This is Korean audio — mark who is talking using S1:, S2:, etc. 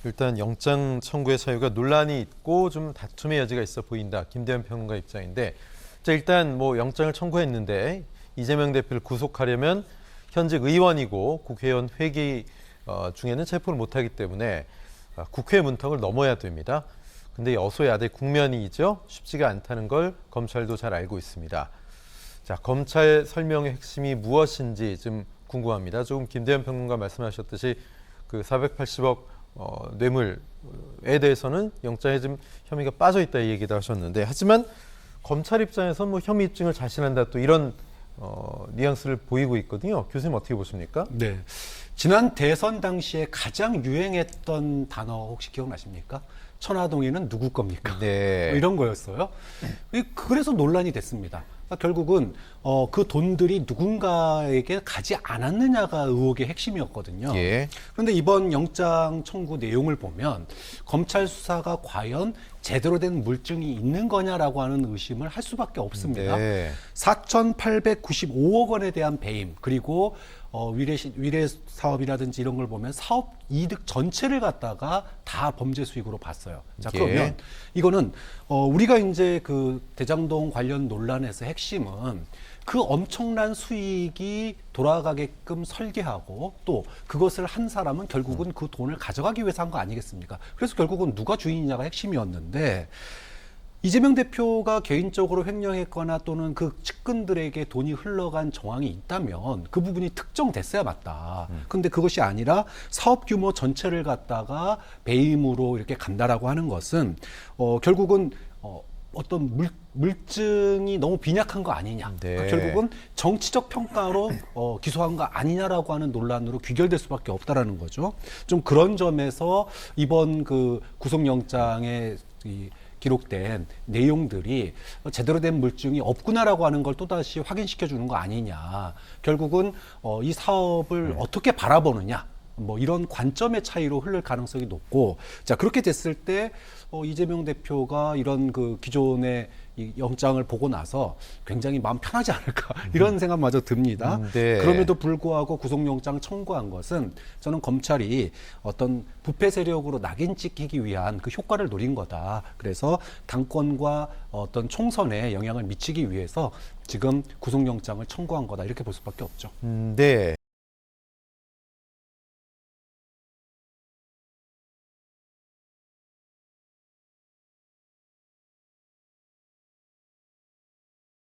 S1: 일단 영장 청구의 사유가 논란이 있고 좀 다툼의 여지가 있어 보인다. 김대현 평론가 입장인데, 자, 일단 뭐 영장을 청구했는데 이재명 대표를 구속하려면 현직 의원이고 국회의원 회기 중에는 체포를 못하기 때문에 국회 문턱을 넘어야 됩니다. 근데 여소야대 국면이죠. 쉽지가 않다는 걸 검찰도 잘 알고 있습니다. 자, 검찰 설명의 핵심이 무엇인지 좀 궁금합니다. 조금 김대현 평론가 말씀하셨듯이 그 480억 뇌물에 대해서는 영장에 좀 혐의가 빠져 있다 이 얘기도 하셨는데, 하지만 검찰 입장에서는 뭐 혐의 입증을 자신한다 또 이런 뉘앙스를 보이고 있거든요. 교수님 어떻게 보십니까?
S2: 네. 지난 대선 당시에 가장 유행했던 단어 혹시 기억나십니까? 천화동인은 누구 겁니까?
S1: 네.
S2: 뭐 이런 거였어요. 그래서 논란이 됐습니다. 그러니까 결국은 그 돈들이 누군가에게 가지 않았느냐가 의혹의 핵심이었거든요.
S1: 예.
S2: 그런데 이번 영장 청구 내용을 보면 검찰 수사가 과연 제대로 된 물증이 있는 거냐라고 하는 의심을 할 수밖에 없습니다.
S1: 네.
S2: 4,895억 원에 대한 배임, 그리고 위례 사업이라든지 이런 걸 보면 사업 이득 전체를 갖다가 다 범죄 수익으로 봤어요. 자, 그러면
S1: 예.
S2: 이거는 우리가 이제 그 대장동 관련 논란에서 핵심은 그 엄청난 수익이 돌아가게끔 설계하고 또 그것을 한 사람은 결국은 그 돈을 가져가기 위해서 한 거 아니겠습니까? 그래서 결국은 누가 주인이냐가 핵심이었는데, 이재명 대표가 개인적으로 횡령했거나 또는 그 측근들에게 돈이 흘러간 정황이 있다면 그 부분이 특정됐어야 맞다. 근데 그것이 아니라 사업 규모 전체를 갖다가 배임으로 이렇게 간다라고 하는 것은 결국은 어떤 물증이 너무 빈약한 거 아니냐.
S1: 네.
S2: 그러니까 결국은 정치적 평가로 기소한 거 아니냐라고 하는 논란으로 귀결될 수밖에 없다라는 거죠. 좀 그런 점에서 이번 그 구속영장의 기록된 내용들이 제대로 된 물증이 없구나라고 하는 걸 또다시 확인시켜 주는 거 아니냐. 결국은 이 사업을 어떻게 바라보느냐. 뭐 이런 관점의 차이로 흐를 가능성이 높고, 자, 그렇게 됐을 때 이재명 대표가 이런 그 기존의 이 영장을 보고 나서 굉장히 마음 편하지 않을까 이런 생각마저 듭니다.
S1: 네.
S2: 그럼에도 불구하고 구속영장 청구한 것은 저는 검찰이 어떤 부패 세력으로 낙인 찍히기 위한 그 효과를 노린 거다. 그래서 당권과 어떤 총선에 영향을 미치기 위해서 지금 구속영장을 청구한 거다. 이렇게 볼 수밖에 없죠.
S1: 네.